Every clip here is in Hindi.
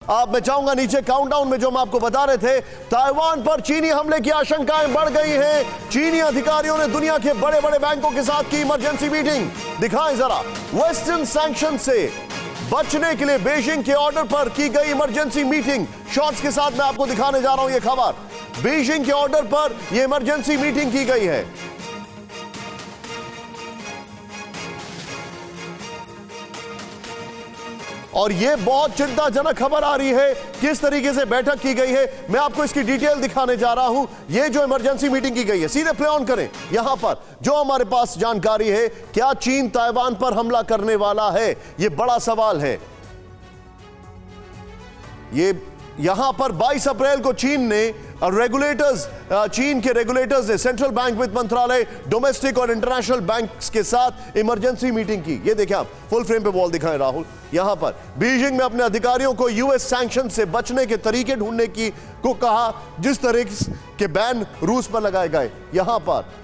अब मैं चाहूंगा नीचे काउंटडाउन में जो हम आपको बता रहे थे, ताइवान पर चीनी हमले की आशंकाएं बढ़ गई हैं। चीनी अधिकारियों ने दुनिया के बड़े बड़े बैंकों के साथ की इमरजेंसी मीटिंग। दिखाएं जरा, वेस्टर्न सैंक्शन से बचने के लिए बीजिंग के ऑर्डर पर की गई इमरजेंसी मीटिंग। शॉर्ट्स के साथ मैं आपको दिखाने जा रहा हूं यह खबर। बीजिंग के ऑर्डर पर यह इमरजेंसी मीटिंग की गई है। और यह बहुत चिंताजनक खबर आ रही है, किस तरीके से बैठक की गई है मैं आपको इसकी डिटेल दिखाने जा रहा हूं। यह जो इमरजेंसी मीटिंग की गई है, सीधे प्ले ऑन करें। यहां पर जो हमारे पास जानकारी है, क्या चीन ताइवान पर हमला करने वाला है, यह बड़ा सवाल है। यहां पर 22 अप्रैल को चीन ने चीन के रेगुलेटर्स ने सेंट्रल बैंक वित्त मंत्रालय, डोमेस्टिक और इंटरनेशनल बैंक्स के साथ इमरजेंसी मीटिंग की। ये देखिए, आप फुल फ्रेम पे बॉल दिखाएं राहुल। यहां पर बीजिंग में अपने अधिकारियों को यूएस सैंक्शन से बचने के तरीके ढूंढने को कहा, जिस तरह के बैन रूस पर लगाए गए। यहां पर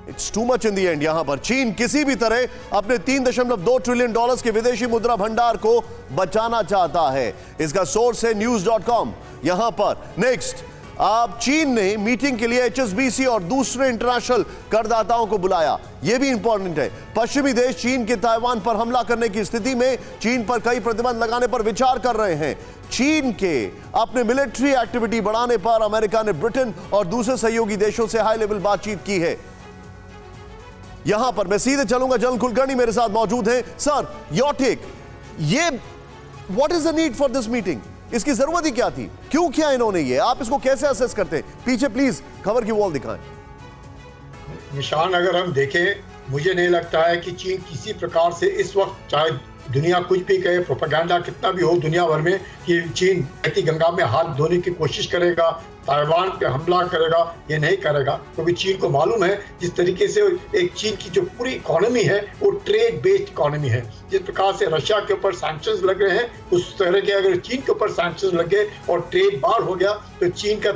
it's too much in the end. यहां पर चीन किसी भी तरह अपने $3.2 ट्रिलियन के विदेशी मुद्रा भंडार को बचाना चाहता है। इसका सोर्स है news.com। यहां पर नेक्स्ट, अब चीन ने मीटिंग के लिए HSBC और दूसरे इंटरनेशनल करदाताओं को बुलाया। यह भी इंपॉर्टेंट है। पश्चिमी देश चीन के ताइवान पर हमला करने की स्थिति में चीन पर कई प्रतिबंध लगाने पर विचार कर रहे हैं। चीन के अपने मिलिट्री एक्टिविटी बढ़ाने पर अमेरिका ने ब्रिटेन और दूसरे सहयोगी देशों से हाई लेवल बातचीत की है। यहां पर मैं सीधे चलूंगा, जनरल कुलकर्णी मेरे साथ मौजूद हैं। सर, योर टेक, ये what is the need for this meeting? इसकी जरूरत ही क्या थी? क्यों किया इन्होंने ये? आप इसको कैसे असेस करते हैं? पीछे प्लीज खबर की वॉल दिखाएं। निशान, अगर हम देखें, मुझे नहीं लगता है कि चीन किसी प्रकार से इस वक्त, चाहे दुनिया कुछ भी कहे, प्रोपेगेंडा कितना भी हो दुनिया भर में, कि चीन बहती गंगा में हाथ धोने की कोशिश करेगा, ताइवान पे हमला करेगा, ये नहीं करेगा। क्योंकि चीन को मालूम है जिस तरीके से एक चीन की जो पूरी इकोनॉमी है वो ट्रेड बेस्ड इकोनॉमी है। जिस प्रकार से रशिया के ऊपर सैंक्शंस लग रहे हैं, उस तरह के अगर चीन के ऊपर सैंक्शंस लग गए और ट्रेड बार हो गया तो चीन का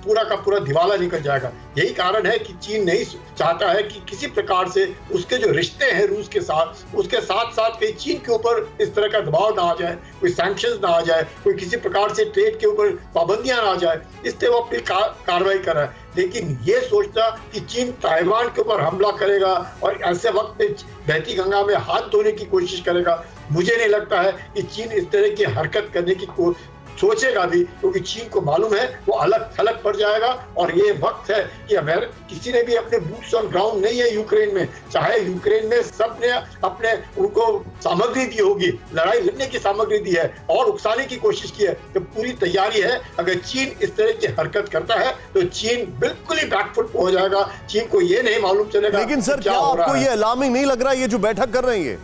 पूरा का पूरा दिवाला निकल जाएगा। यही कारण है कि चीन नहीं चाहता है कि किसी प्रकार से उसके जो रिश्ते हैं रूस के साथ, उसके साथ साथ कहीं चीन के ऊपर इस तरह का दबाव ना आ जाए, कोई सैंक्शंस ना आ जाए, कोई किसी प्रकार से ट्रेड के ऊपर पाबंदियां ना आ जाए, इसलिए वो अपनी कार्रवाई कर रहा है। लेकिन ये सोचता कि चीन ताइवान के ऊपर हमला करेगा और ऐसे वक्त में बहती गंगा में हाथ धोने की कोशिश करेगा, मुझे नहीं लगता है कि चीन इस तरह की हरकत करने की सोचेगा भी। क्योंकि चीन को मालूम है वो अलग थलग पड़ जाएगा और ये वक्त है कि अगर किसी ने भी अपने बूट्स ऑन ग्राउंड नहीं है यूक्रेन में, चाहे यूक्रेन में सबने अपने उनको सामग्री दी होगी, लड़ाई लड़ने की सामग्री दी है और उकसाने की कोशिश की है, तो पूरी तैयारी है। अगर चीन इस तरह की हरकत करता है तो चीन बिल्कुल ही बैकफुट हो जाएगा। चीन को ये नहीं मालूम चलेगा। लेकिन सर, क्या आपको ये अलार्मिंग नहीं लग रहा है ये जो बैठक कर रहे हैं?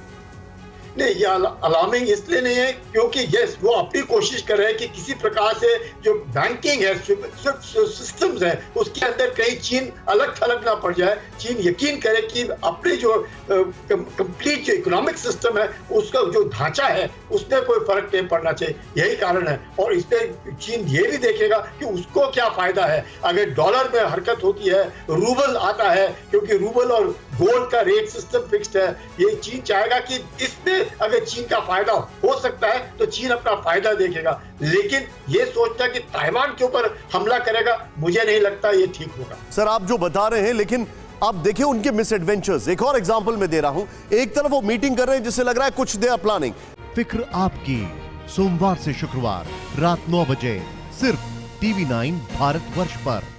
नहीं, ये अलार्मिंग इसलिए नहीं है क्योंकि यस, वो अपनी कोशिश कर रहे हैं कि किसी प्रकार से जो बैंकिंग है, सिस्टम्स है, उसके अंदर कहीं चीन अलग थलग ना पड़ जाए। चीन यकीन करे कि अपने जो कंप्लीट जो इकोनॉमिक सिस्टम है, उसका जो ढांचा है, उसमें कोई फर्क नहीं पड़ना चाहिए। यही कारण है। और इसमें चीन ये भी देखेगा कि उसको क्या फायदा है अगर डॉलर में हरकत होती है, रूबल आता है, क्योंकि रूबल और गोल्ड का रेट सिस्टम फिक्स्ड है। ये चीन चाहेगा कि इसमें अगर चीन का फायदा हो सकता है तो चीन अपना फायदा देखेगा। लेकिन ये सोचता कि ताइवान के ऊपर हमला करेगा, मुझे नहीं लगता ये ठीक होगा। सर, आप जो बता रहे हैं, लेकिन आप देखिए उनके मिस एडवेंचर्स। एक और एग्जांपल मैं दे रहा हूं। एक तरफ वो मीटिंग कर रहे हैं जिससे लग रहा है कुछ दे आर प्लानिंग। फिक्र आपकी, सोमवार से शुक्रवार रात 9 बजे सिर्फ TV9 भारतवर्ष पर।